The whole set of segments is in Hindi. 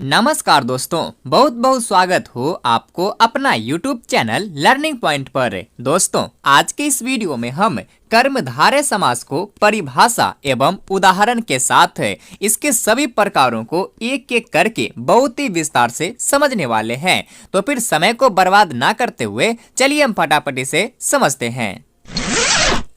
नमस्कार दोस्तों, बहुत बहुत स्वागत हो आपको अपना YouTube चैनल लर्निंग पॉइंट पर। दोस्तों, आज के इस वीडियो में हम कर्मधारय समास को परिभाषा एवं उदाहरण के साथ इसके सभी प्रकारों को एक एक करके बहुत ही विस्तार से समझने वाले हैं। तो फिर समय को बर्बाद ना करते हुए चलिए हम फटाफट इसे समझते हैं।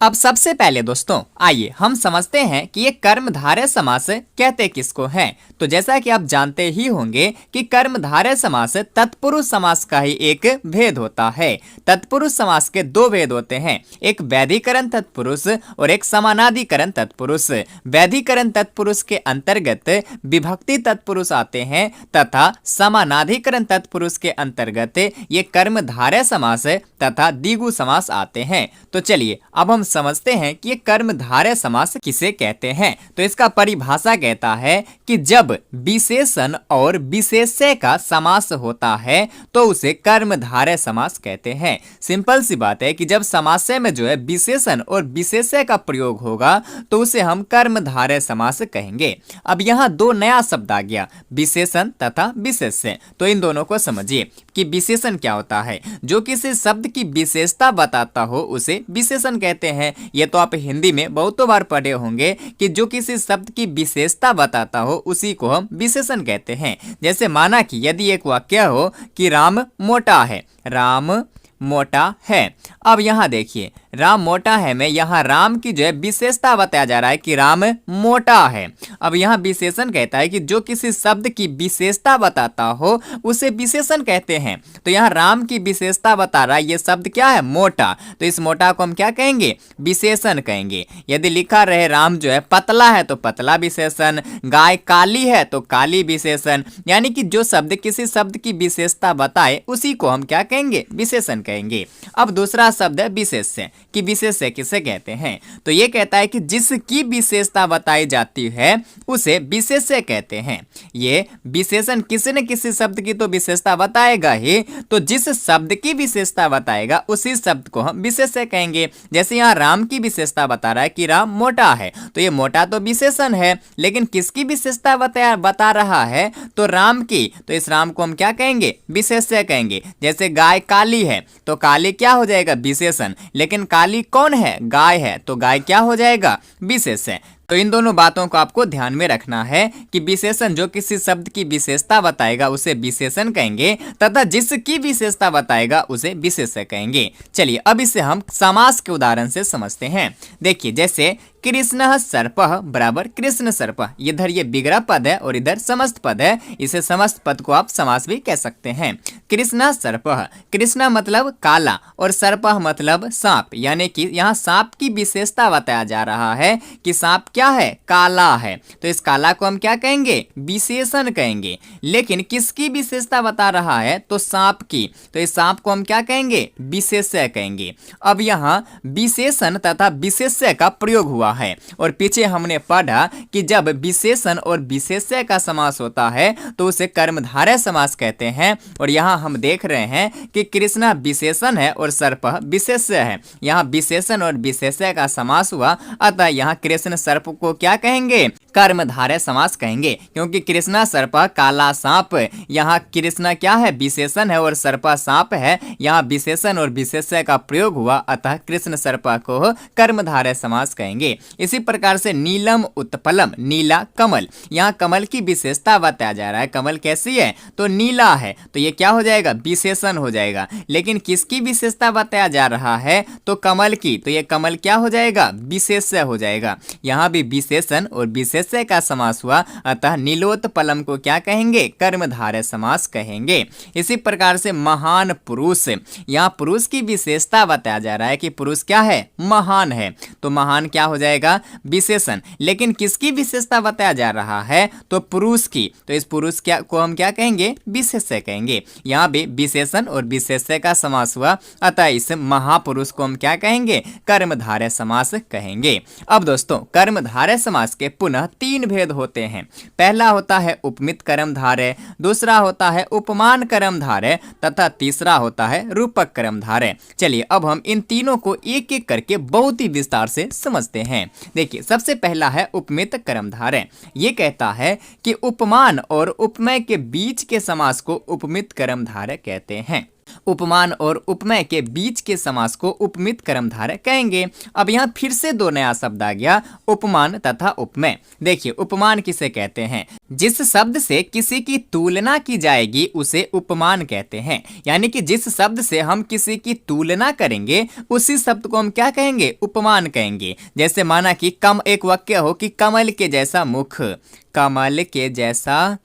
अब सबसे पहले दोस्तों आइए हम समझते हैं कि ये कर्मधारय समास कहते किसको हैं। तो जैसा कि आप जानते ही होंगे कि कर्मधारय समास तत्पुरुष समास का ही एक भेद होता है। तत्पुरुष समास के दो भेद होते हैं, एक वैधिकरण तत्पुरुष और एक समानाधिकरण तत्पुरुष। वैधिकरण तत्पुरुष के अंतर्गत विभक्ति तत्पुरुष आते हैं तथा समानाधिकरण तत्पुरुष के अंतर्गत ये कर्मधारय समास तथा द्विगु समास आते हैं। तो चलिए अब हम समझते हैं कि ये कर्मधारय समास किसे कहते हैं। तो इसका परिभाषा कहता है कि जब विशेषण और विशेष्य का समास होता है तो उसे कर्मधारय समास कहते हैं। सिंपल सी बात है कि जब समासय में जो है विशेषण और विशेष्य का प्रयोग होगा तो उसे हम कर्मधारय समास कहेंगे। अब यहाँ दो नया शब्द आ गया, विशेषण तथा विशेष्य। तो इन दोनों को समझिए कि विशेषण क्या होता है। जो किसी शब्द की विशेषता बताता हो उसे विशेषण कहते हैं। ये तो आप हिंदी में बहुतों बार पढ़े होंगे कि जो किसी शब्द की विशेषता बताता हो उसी को हम विशेषण कहते हैं। जैसे माना कि यदि एक वाक्य हो कि राम मोटा है, राम मोटा है। अब यहाँ देखिए राम मोटा है में यहाँ राम की जो है विशेषता बताया जा रहा है कि राम मोटा है। अब यहाँ विशेषण कहता है कि जो किसी शब्द की विशेषता बताता हो उसे विशेषण कहते हैं। तो यहाँ राम की विशेषता बता रहा है ये शब्द क्या है, मोटा। तो इस मोटा को हम क्या कहेंगे, विशेषण कहेंगे। यदि लिखा रहे राम जो है पतला है तो पतला विशेषण, गाय काली है तो काली विशेषण। यानी कि जो शब्द किसी शब्द की विशेषता बताए उसी को हम क्या कहेंगे, विशेषण कहेंगे। अब दूसरा शब्द है विशेष्य कि विशेष्य किसे कहते हैं। तो ये कहता है कि जिसकी विशेषता बताई जाती है उसे विशेष्य कहते हैं। ये विशेषण किसी न किसी शब्द की तो विशेषता बताएगा ही, तो जिस शब्द की विशेषता बताएगा उसी शब्द को हम विशेष्य कहेंगे। जैसे यहाँ राम की विशेषता बता रहा है कि राम मोटा है, तो ये मोटा तो विशेषण है, लेकिन किसकी विशेषता बता रहा है, तो राम की। तो इस राम को हम क्या कहेंगे, विशेष्य कहेंगे। जैसे गाय काली है तो काली क्या हो जाएगा, विशेषण। लेकिन काली कौन है, गाय है, तो गाय क्या हो जाएगा, विशेषण। तो इन दोनों बातों को आपको ध्यान में रखना है कि विशेषण जो किसी शब्द की विशेषता बताएगा उसे विशेषण कहेंगे तथा जिसकी विशेषता बताएगा उसे विशेष्य कहेंगे। चलिए अब इसे हम समास के उदाहरण से समझते हैं। देखिए जैसे कृष्ण सर्पः बराबर कृष्ण सर्पः, इधर ये विग्रह पद है और इधर समस्त पद है। इसे समस्त पद को आप समास भी कह सकते हैं। कृष्ण सर्पः, कृष्ण मतलब काला और सर्पः मतलब सांप। यानी कि यहाँ सांप की विशेषता बताया जा रहा है कि सांप क्या है, काला है। तो इस काला को हम क्या कहेंगे, विशेषण कहेंगे। लेकिन किसकी विशेषता बता रहा है, तो सांप की। तो इस सांप को हम क्या कहेंगे, विशेष्य कहेंगे। अब यहाँ विशेषण तथा विशेष्य का प्रयोग हुआ है और पीछे हमने पढ़ा कि जब विशेषण और विशेष्य का समास होता है तो उसे कर्मधारय समास कहते हैं। और यहाँ हम देख रहे हैं कि कृष्ण विशेषण है और सर्पः विशेष्य है। यहाँ विशेषण और विशेष्य का समास हुआ, अतः यहाँ कृष्ण सर्प को क्या कहेंगे, कर्मधारय समास कहेंगे। क्योंकि कृष्ण सर्पः काला सांप, यहाँ कृष्ण क्या है, विशेषण है और सर्पः सांप है। यहाँ विशेषण और विशेष्य का प्रयोग हुआ, अतः कृष्ण सर्पः को कर्मधारय समास कहेंगे। इसी प्रकार से नीलम उत्पलम, नीला कमल, यहाँ कमल की विशेषता बताया जा रहा है। कमल कैसी है, तो नीला है, तो ये क्या हो जाएगा, विशेषण हो जाएगा। लेकिन किसकी विशेषता बताया जा रहा है, तो कमल की। तो ये कमल क्या हो जाएगा, विशेष्य हो जाएगा। यहाँ भी विशेषण और विशेष्य का समास हुआ, अतः नीलोत्पलम को क्या कहेंगे, कर्मधारय समास कहेंगे। इसी प्रकार से महान पुरुष, यहाँ पुरुष की विशेषता बताया जा रहा है कि पुरुष क्या है, महान है। तो महान क्या हो जाएगा, विशेषण। लेकिन किसकी विशेषता बताया जा रहा है, तो पुरुष की। तो इस पुरुष क्या को हम क्या कहेंगे, विशेष्य कहेंगे। यहाँ भी विशेषण और विशेष्य का समास हुआ, अतः इस महापुरुष को हम क्या कहेंगे, कर्मधारय समास कहेंगे। अब दोस्तों कर्मधारय समास के पुनः तीन भेद होते हैं। पहला होता है उपमित कर्मधारय, दूसरा होता है उपमान कर्मधारय तथा तीसरा होता है रूपक कर्मधारय। चलिए अब हम इन तीनों को एक एक करके बहुत ही विस्तार से समझते हैं। हैं। देखिए सबसे पहला है उपमित कर्मधारय। ये कहता है कि उपमान और उपमेय के बीच के समास को उपमित कर्मधारय कहते हैं। उपमान और उपमेय के बीच के समास को उपमित कर्मधारय कहेंगे। अब यहाँ फिर से दो नया शब्द आ गया, उपमान तथा उपमेय। देखिए उपमान किसे कहते हैं? जिस शब्द से किसी की तुलना की जाएगी उसे उपमान कहते हैं। यानी कि जिस शब्द से हम किसी की तुलना करेंगे उसी शब्द को हम क्या कहेंगे? उपमान कहेंगे। जैसे माना कि एक वाक्य हो कि कमल के जैसा मुख, कमल के जैसा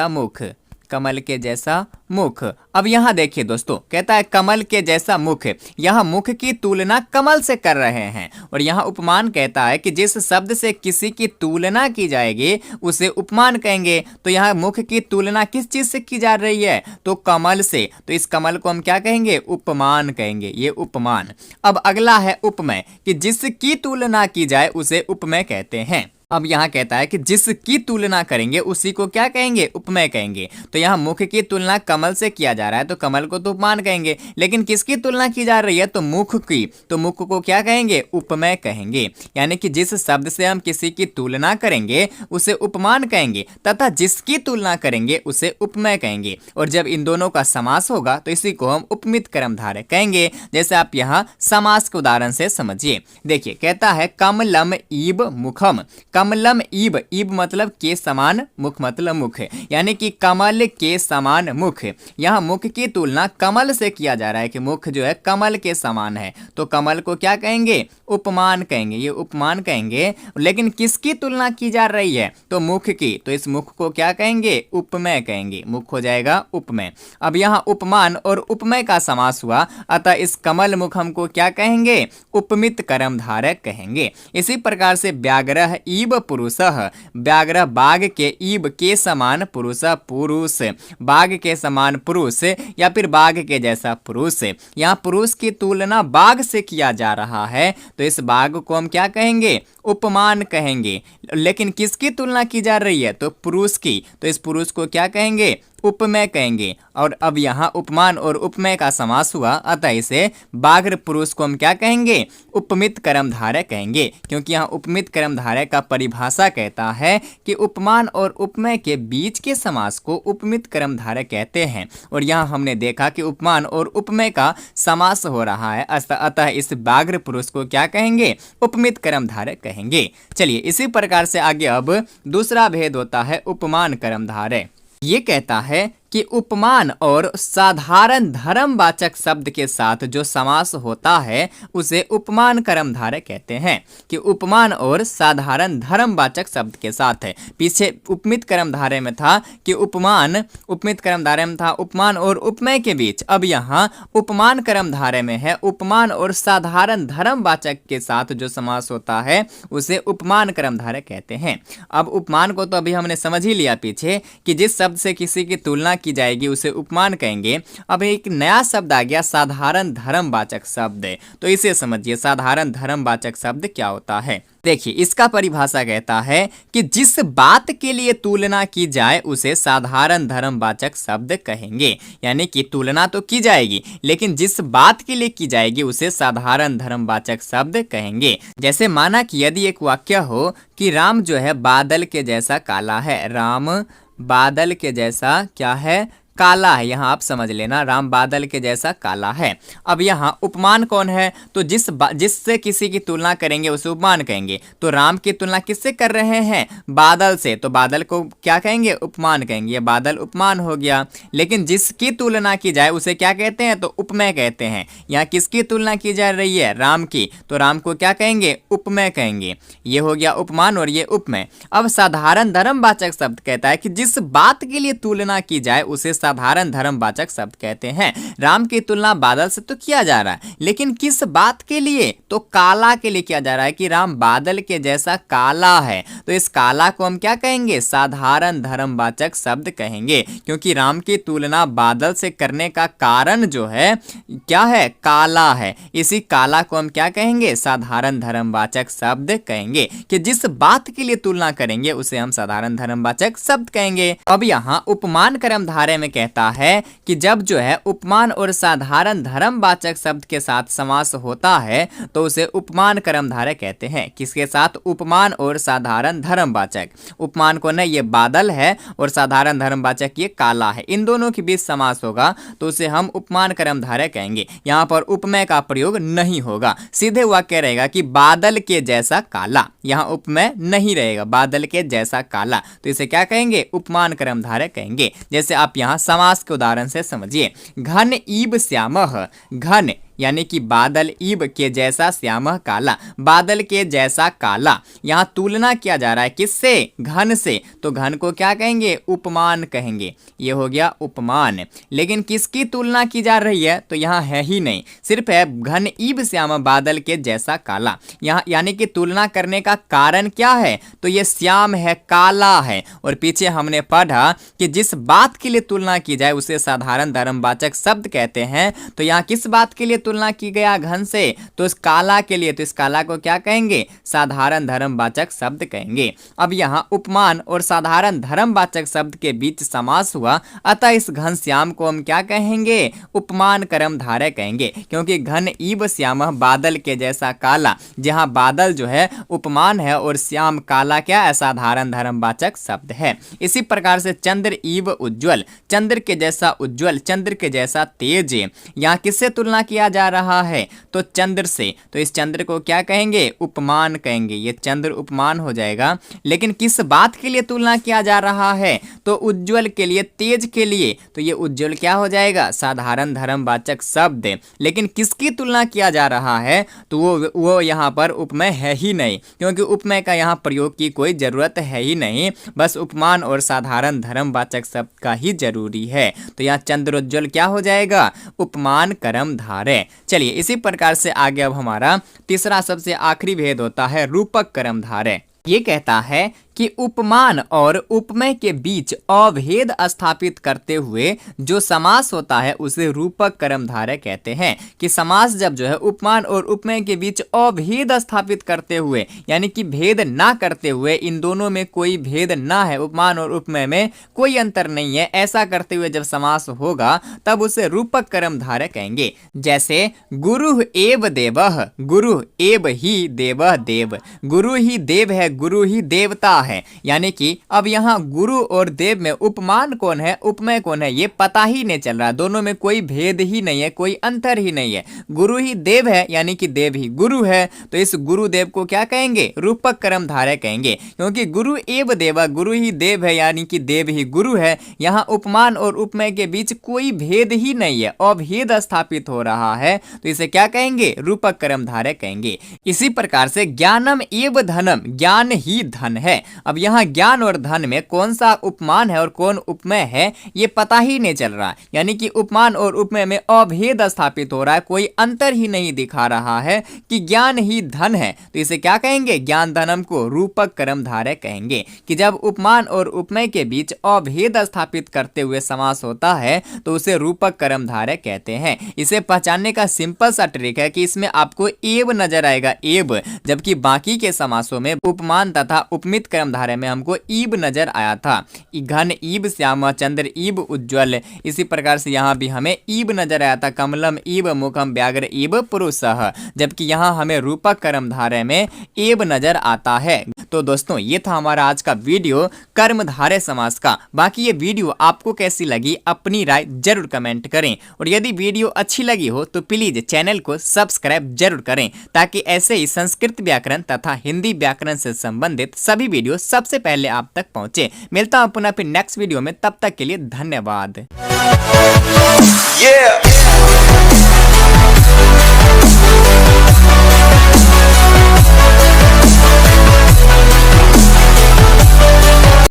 मुख, कमल के जैसा मुख। अब यहाँ देखिए दोस्तों, कहता है कमल के जैसा मुख। यहाँ मुख की तुलना कमल से कर रहे हैं। और यहाँ उपमान कहता है कि जिस शब्द से किसी की तुलना की जाएगी उसे उपमान कहेंगे। तो यहाँ मुख की तुलना किस चीज से की जा रही है? तो कमल से। तो इस कमल को हम क्या कहेंगे? उपमान कहेंगे। ये उपमान। अब अगला है उपमेय, कि जिसकी तुलना की जाए उसे उपमेय कहते हैं। अब यहाँ कहता है कि जिसकी तुलना करेंगे उसी को क्या कहेंगे? उपमेय कहेंगे। तो यहाँ मुख की तुलना कमल से किया जा रहा है तो कमल को तो उपमान कहेंगे, लेकिन किसकी तुलना की जा रही है? तो मुख की। तो मुख को क्या कहेंगे? उपमेय कहेंगे। यानी कि जिस शब्द से हम किसी की तुलना करेंगे उसे उपमान कहेंगे तथा जिसकी तुलना करेंगे उसे उपमेय कहेंगे। और जब इन दोनों का समास होगा तो इसी को हम उपमित कर्मधारय कहेंगे। जैसे आप यहाँ समास के उदाहरण से समझिए। देखिए कहता है कमलम ईब मुखम। कमलम ईब, ईब मतलब के समान, मुख मतलब मुख है। यानी कि कमल के समान मुख। यहाँ मुख की तुलना कमल से किया जा रहा है कि मुख जो है कमल के समान है। तो कमल को क्या कहेंगे? उपमान कहेंगे। ये उपमान कहेंगे। लेकिन किसकी तुलना की जा रही है? तो मुख की। तो इस मुख को क्या कहेंगे? उपमेय कहेंगे। मुख हो जाएगा उपमेय। अब यहाँ उपमान और उपमेय का समास हुआ, अतः इस कमल मुखम को क्या कहेंगे? उपमित कर्मधारय कहेंगे। इसी प्रकार से व्याघ्रः ईब पुरुषः, व्याघ्र बाघ के, ईब के समान, पुरुष पुरुष, बाघ के समान पुरुष या फिर बाघ के जैसा पुरुष। यहाँ पुरुष की तुलना बाघ से किया जा रहा है तो इस बाघ को हम क्या कहेंगे? उपमान कहेंगे। लेकिन किसकी तुलना की जा रही है? तो पुरुष की। तो इस पुरुष को क्या कहेंगे? उपमेय कहेंगे। और अब यहाँ उपमान और उपमेय का समास हुआ, अतः इसे बाघ पुरुष को हम क्या कहेंगे? उपमित कर्मधारय कहेंगे। क्योंकि यहाँ उपमित कर्मधारय का परिभाषा कहता है कि उपमान और उपमेय के बीच के समास को उपमित कर्मधारय कहते हैं। और यहाँ हमने देखा कि उपमान और उपमेय का समास हो रहा है, अतः इस बाघ पुरुष को क्या कहेंगे? उपमित कर्मधारय कहेंगे। चलिए इसी प्रकार से आगे अब दूसरा भेद होता है उपमान कर्मधारय। ये कहता है कि उपमान और साधारण धर्मवाचक शब्द के साथ जो समास होता है उसे उपमान कर्मधारय कहते हैं। कि उपमान और साधारण धर्मवाचक शब्द के साथ है। पीछे उपमित कर्मधारय में था कि उपमित कर्मधारय में था उपमान और उपमेय के बीच। अब यहाँ उपमान कर्मधारय में है उपमान और साधारण धर्मवाचक के साथ जो समास होता है उसे उपमान कर्मधारय कहते हैं। अब उपमान को तो अभी हमने समझ ही लिया पीछे कि जिस शब्द से किसी की तुलना की जाएगी उसे उपमान कहेंगे। अब एक नया शब्द आ गया, साधारण धर्मवाचक शब्द। तो इसे समझिए, साधारण धर्मवाचक शब्द क्या होता है। देखिए इसका परिभाषा कहता है कि जिस बात के लिए तुलना की जाए उसे साधारण धर्मवाचक शब्द कहेंगे। यानी कि तुलना तो की जाएगी लेकिन जिस बात के लिए की जाएगी उसे साधारण धर्मवाचक शब्द कहेंगे। जैसे माना कि यदि एक वाक्य हो कि राम जो है बादल के जैसा काला है। राम बादल के जैसा क्या है? काला है। यहाँ आप समझ लेना, राम बादल के जैसा काला है। अब यहाँ उपमान कौन है? तो जिससे किसी की तुलना करेंगे उसे उपमान कहेंगे। तो राम की तुलना किससे कर रहे हैं? बादल से। तो बादल को क्या कहेंगे? उपमान कहेंगे। ये बादल उपमान हो गया। लेकिन जिसकी तुलना की जाए उसे क्या कहते हैं? तो उपमेय कहते हैं। यहाँ किसकी तुलना की जा रही है? राम की। तो राम को क्या कहेंगे? उपमेय कहेंगे। ये हो गया उपमान और ये उपमेय। अब साधारण धर्मवाचक शब्द कहता है कि जिस बात के लिए तुलना की जाए उसे साधारण धर्मवाचक शब्द कहते हैं। राम की तुलना बादल से तो किया जा रहा है लेकिन किस बात के लिए? तो काला के लिए किया जा रहा है कि राम बादल के जैसा काला है। तो इस काला को हम क्या कहेंगे? साधारण धर्मवाचक शब्द कहेंगे। क्योंकि राम की तुलना बादल से करने का कारण जो है क्या है? काला है। इसी काला को हम क्या कहेंगे? साधारण धर्मवाचक शब्द कहेंगे। कि जिस बात के लिए तुलना करेंगे उसे हम साधारण धर्मवाचक शब्द कहेंगे। अब यहाँ उपमान कर्मधारय में कहता है कि जब जो है उपमान और साधारण धर्मवाचक शब्द के साथ समास होता है तो उसे उपमान कर्मधारय कहते हैं। किसके साथ? उपमान और साधारण धर्मवाचक। उपमान को ना ये बादल है और साधारण धर्मवाचक ये काला है, इन दोनों के बीच समास होगा तो उसे हम उपमान कर्मधारय कहेंगे। यहाँ पर उपमेय का प्रयोग नहीं होगा, सीधे वाक्य रहेगा कि बादल के जैसा काला। यहाँ उपमेय नहीं रहेगा, बादल के जैसा काला, तो इसे क्या कहेंगे? उपमान कर्मधारय कहेंगे। जैसे आप यहाँ समास के उदाहरण से समझिए, घन ईब श्यामः, घन यानी कि बादल, ईब के जैसा, श्यामः काला, बादल के जैसा काला। यहाँ तुलना किया जा रहा है किससे? घन से, तो घन को क्या कहेंगे? उपमान कहेंगे। ये हो गया उपमान। लेकिन किसकी तुलना की जा रही है? तो यहाँ है ही नहीं, सिर्फ है घन ईब श्यामः बादल के जैसा काला। यहाँ यानी कि तुलना करने का कारण क्या है? तो ये श्याम है, काला है। और पीछे हमने पढ़ा कि जिस बात के लिए तुलना की जाए उसे साधारण धर्मवाचक शब्द कहते हैं। तो यहाँ किस बात के लिए तुलना की गया? घन से, तो इस काला के लिए, तो इस काला को क्या कहेंगे? साधारण धर्मवाचक शब्द कहेंगे। अब यहाँ उपमान और साधारण धर्मवाचक शब्द के बीच समास हुआ, अतः इस घनश्याम को हम क्या कहेंगे? उपमान कर्मधारय कहेंगे, क्योंकि घन ईब श्यामः बादल के जैसा काला, जहाँ बादल जो है उपमान है और श्याम काला क्या है? साधारण धर्मवाचक शब्द है। इसी प्रकार से चंद्र ईब उज्ज्वल, चंद्र के जैसा उज्ज्वल, चंद्र के जैसा तेज। यहाँ किससे तुलना किया जा रहा है? तो चंद्र से, तो इस चंद्र को क्या कहेंगे? उपमान कहेंगे। ये चंद्र उपमान हो जाएगा। लेकिन किस बात के लिए तुलना किया जा रहा है? तो उज्ज्वल के लिए, तेज के लिए, तो ये उज्ज्वल क्या हो जाएगा? साधारण धर्मवाचक शब्द। लेकिन किसकी तुलना किया जा रहा है? तो वो यहाँ पर उपमेय है ही नहीं, क्योंकि उपमेय का यहाँ प्रयोग की कोई जरूरत है ही नहीं, बस उपमान और साधारण धर्मवाचक शब्द का ही जरूरी है। तो यहाँ चंद्रोज्ज्वल क्या हो जाएगा? उपमान कर्मधारय। चलिए इसी प्रकार से आगे अब हमारा तीसरा सबसे आखिरी भेद होता है रूपक कर्मधारय। ये कहता है कि उपमान और उपमेय के बीच अभेद स्थापित करते हुए जो समास होता है उसे रूपक कर्मधारय कहते हैं। कि समास जब जो है उपमान और उपमेय के बीच अभेद स्थापित करते हुए, यानी कि भेद ना करते हुए, इन दोनों में कोई भेद ना है, उपमान और उपमेय में कोई अंतर नहीं है, ऐसा करते हुए जब समास होगा तब उसे रूपक कर्मधारय कहेंगे। जैसे गुरु एव देवः, गुरु एव ही देवः देव, गुरु ही देव है, गुरु ही देवता है। यानी कि अब यहाँ गुरु और देव में उपमान कौन है, उपमेय कौन है, ये पता ही नहीं चल रहा, दोनों में कोई भेद ही नहीं है, कोई अंतर ही नहीं है। गुरु ही देव है यानी कि देव ही गुरु है, तो इस गुरुदेव को क्या कहेंगे? रूपक कर्मधारय कहेंगे, क्योंकि गुरु एव देव, गुरु ही देव है यानी कि देव ही गुरु है। यहाँ उपमान और उपमेय के बीच कोई भेद ही नहीं है, अभेद स्थापित हो रहा है, तो इसे क्या कहेंगे? रूपक कर्मधारय कहेंगे। इसी प्रकार से ज्ञानम एव धनम, ज्ञान ही धन है। अब यहाँ ज्ञान और धन में कौन सा उपमान है और कौन उपमेय है ये पता ही नहीं चल रहा, यानी कि उपमान और उपमेय में अभेद स्थापित हो रहा है, कोई अंतर ही नहीं दिखा रहा है कि ज्ञान ही धन है, तो इसे क्या कहेंगे? ज्ञान धनम को रूपक कर्मधारय कहेंगे। कि जब उपमान और उपमेय के बीच अभेद स्थापित करते हुए समास होता है तो उसे रूपक कर्मधारय कहते हैं। इसे पहचानने का सिंपल सा ट्रिक है कि इसमें आपको एव नजर आएगा, एव, जबकि बाकी के समासों में उपमान तथा उपमित कर्मधारय में हमको ईब नजर आया था। घन ईब श्यामः, चंद्र ईब उज्ज्वल, इसी प्रकार से यहाँ भी हमें ईब नजर आया था, कमलम ईब मुखम व्याघ्र ईब पुरुषः, जबकि यहाँ हमें रूपक कर्मधारय में एब नजर आता है। तो दोस्तों ये था हमारा आज का वीडियो कर्मधारय समास का। बाकी ये वीडियो आपको कैसी लगी अपनी राय जरूर कमेंट करें, और यदि वीडियो अच्छी लगी हो तो प्लीज चैनल को सब्सक्राइब जरूर करें, ताकि ऐसे ही संस्कृत व्याकरण तथा हिंदी व्याकरण से संबंधित सभी वीडियो सबसे पहले आप तक पहुंचे। मिलता हूं पुनः फिर नेक्स्ट वीडियो में, तब तक के लिए धन्यवाद।